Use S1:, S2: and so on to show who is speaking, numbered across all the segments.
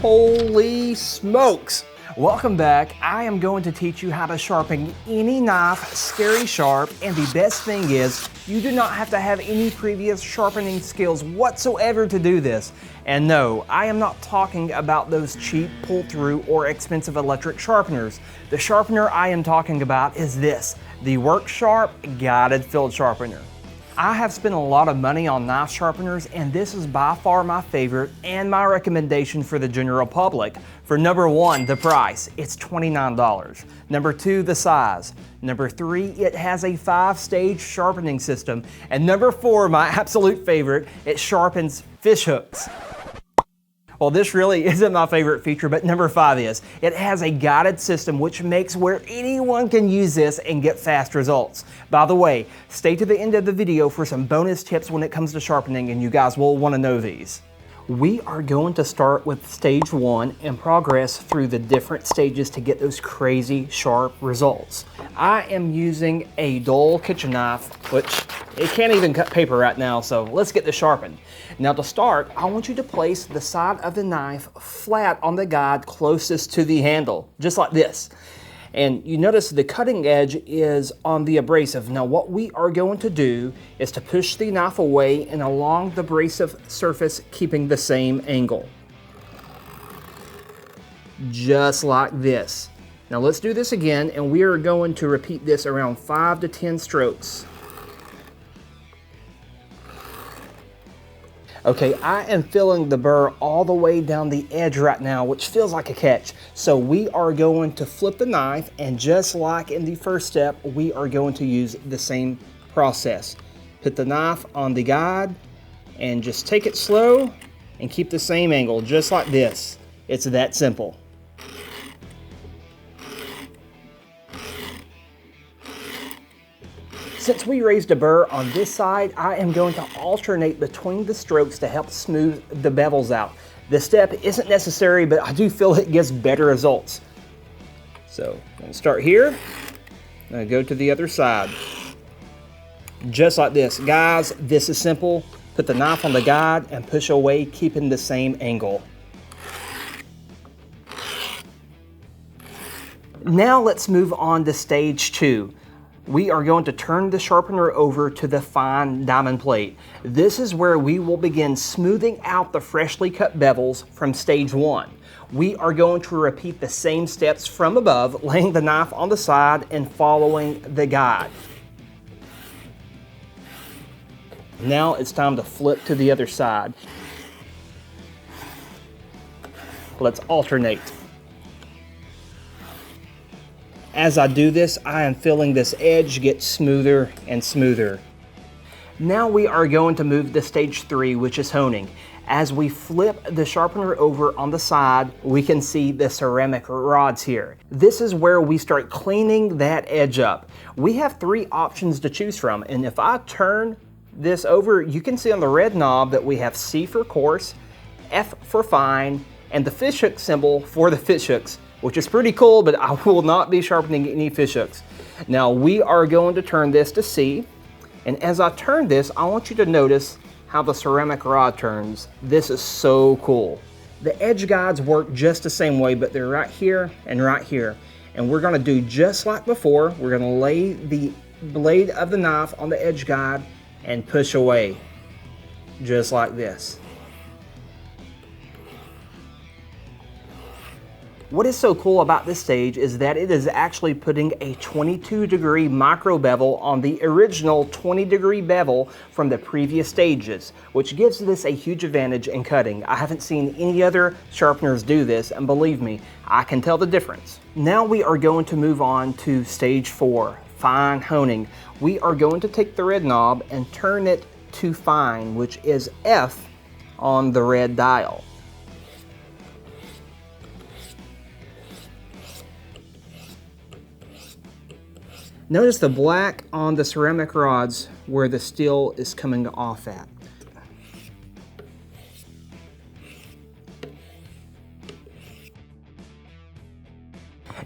S1: Holy smokes! Welcome back. I am going to teach you how to sharpen any knife scary sharp, and the best thing is you do not have to have any previous sharpening skills whatsoever to do this. And no, I am not talking about those cheap pull-through or expensive electric sharpeners. The sharpener I am talking about is this, the Work Sharp Guided Field Sharpener. I have spent a lot of money on knife sharpeners, and this is by far my favorite and my recommendation for the general public. For number one, the price, it's $29. Number two, the size. Number three, it has a 5-stage sharpening system. And number four, my absolute favorite, it sharpens fish hooks. Well, this really isn't my favorite feature, but number 5 is, it has a guided system which makes where anyone can use this and get fast results. By the way, stay to the end of the video for some bonus tips when it comes to sharpening, and you guys will want to know these. We are going to start with stage 1 and progress through the different stages to get those crazy sharp results. I am using a dull kitchen knife, which it can't even cut paper right now, so let's get this sharpened. Now to start, I want you to place the side of the knife flat on the guide closest to the handle, just like this. And you notice the cutting edge is on the abrasive. Now what we are going to do is to push the knife away and along the abrasive surface, keeping the same angle. Just like this. Now let's do this again, and we are going to repeat this around 5 to 10 strokes. Okay, I am feeling the burr all the way down the edge right now, which feels like a catch. So we are going to flip the knife, and just like in the first step, we are going to use the same process. Put the knife on the guide and just take it slow and keep the same angle, just like this. It's that simple. Since we raised a burr on this side, I am going to alternate between the strokes to help smooth the bevels out. This step isn't necessary, but I do feel it gives better results. So I'm going to start here, I'm going to go to the other side. Just like this. Guys, this is simple. Put the knife on the guide and push away, keeping the same angle. Now let's move on to stage 2. We are going to turn the sharpener over to the fine diamond plate. This is where we will begin smoothing out the freshly cut bevels from stage 1. We are going to repeat the same steps from above, laying the knife on the side and following the guide. Now it's time to flip to the other side. Let's alternate. As I do this, I am feeling this edge get smoother and smoother. Now we are going to move to stage 3, which is honing. As we flip the sharpener over on the side, we can see the ceramic rods here. This is where we start cleaning that edge up. We have 3 options to choose from, and if I turn this over, you can see on the red knob that we have C for coarse, F for fine, and the fish hook symbol for the fish hooks, which is pretty cool, but I will not be sharpening any fish hooks. Now we are going to turn this to C, and as I turn this, I want you to notice how the ceramic rod turns. This is so cool. The edge guides work just the same way, but they're right here and right here. And we're gonna do just like before. We're gonna lay the blade of the knife on the edge guide and push away, just like this. What is so cool about this stage is that it is actually putting a 22-degree micro bevel on the original 20-degree bevel from the previous stages, which gives this a huge advantage in cutting. I haven't seen any other sharpeners do this, and believe me, I can tell the difference. Now we are going to move on to stage 4, fine honing. We are going to take the red knob and turn it to fine, which is F on the red dial. Notice the black on the ceramic rods where the steel is coming off at.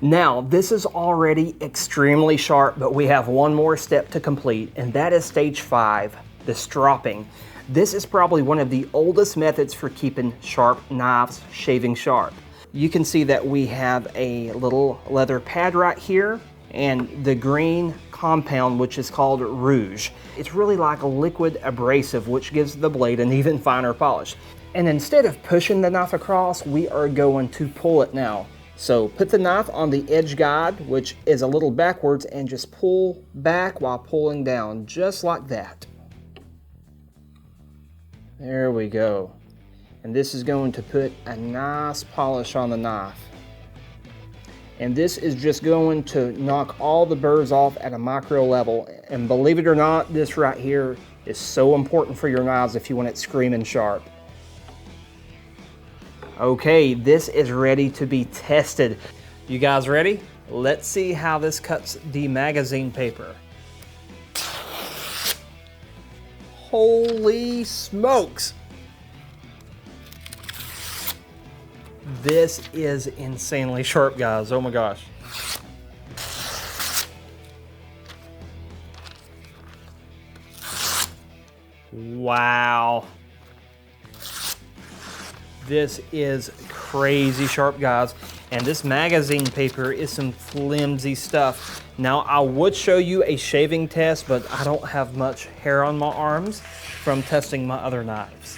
S1: Now, this is already extremely sharp, but we have one more step to complete, and that is stage 5, the stropping. This is probably one of the oldest methods for keeping sharp knives shaving sharp. You can see that we have a little leather pad right here and the green compound, which is called rouge. It's really like a liquid abrasive, which gives the blade an even finer polish. And instead of pushing the knife across, we are going to pull it now. So put the knife on the edge guide, which is a little backwards, and just pull back while pulling down, just like that. There we go. And this is going to put a nice polish on the knife. And this is just going to knock all the burrs off at a micro level. And believe it or not, this right here is so important for your knives if you want it screaming sharp. Okay, this is ready to be tested. You guys ready? Let's see how this cuts the magazine paper. Holy smokes! This is insanely sharp, guys. Oh my gosh. Wow. This is crazy sharp, guys. And this magazine paper is some flimsy stuff. Now, I would show you a shaving test, but I don't have much hair on my arms from testing my other knives.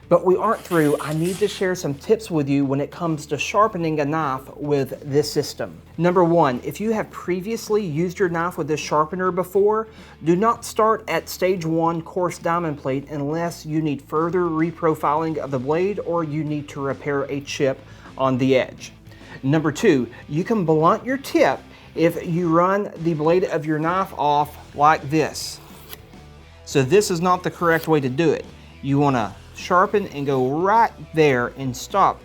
S1: But we aren't through. I need to share some tips with you when it comes to sharpening a knife with this system. Number one, if you have previously used your knife with this sharpener before, do not start at stage 1 coarse diamond plate unless you need further reprofiling of the blade or you need to repair a chip on the edge. Number two, you can blunt your tip if you run the blade of your knife off like this. So this is not the correct way to do it. You want to sharpen and go right there and stop.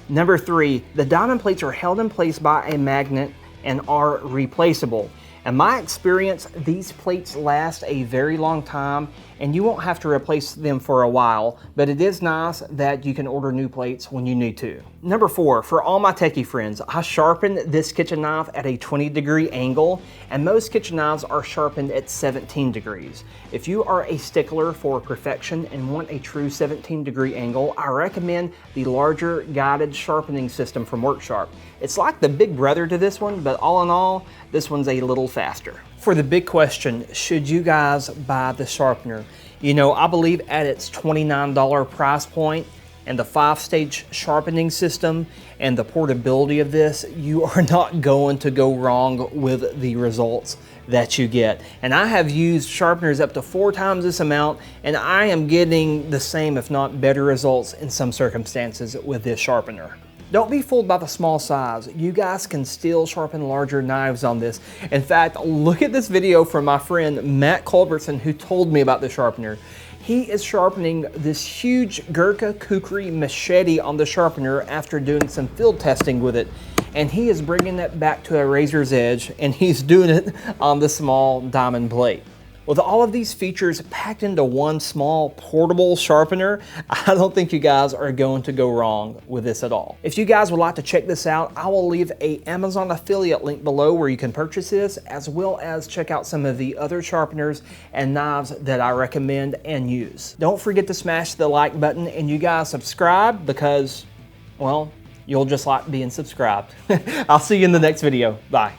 S1: Number three, the diamond plates are held in place by a magnet and are replaceable. In my experience, these plates last a very long time and you won't have to replace them for a while, but it is nice that you can order new plates when you need to. Number four, for all my techie friends, I sharpened this kitchen knife at a 20-degree angle, and most kitchen knives are sharpened at 17 degrees. If you are a stickler for perfection and want a true 17-degree angle, I recommend the larger guided sharpening system from Worksharp. It's like the big brother to this one, but all in all, this one's a little faster. For the big question, should you guys buy the Sharpener? You know, I believe at its $29 price point and the 5-stage sharpening system and the portability of this, you are not going to go wrong with the results that you get. And I have used sharpeners up to 4 times this amount, and I am getting the same, if not better results in some circumstances with this sharpener. Don't be fooled by the small size. You guys can still sharpen larger knives on this. In fact, look at this video from my friend Matt Culberton, who told me about the sharpener. He is sharpening this huge Gurkha Kukri machete on the sharpener after doing some field testing with it. And he is bringing it back to a razor's edge, and he's doing it on the small diamond blade. With all of these features packed into one small portable sharpener, I don't think you guys are going to go wrong with this at all. If you guys would like to check this out, I will leave an Amazon affiliate link below where you can purchase this, as well as check out some of the other sharpeners and knives that I recommend and use. Don't forget to smash the like button, and you guys subscribe because, well, you'll just like being subscribed. I'll see you in the next video. Bye.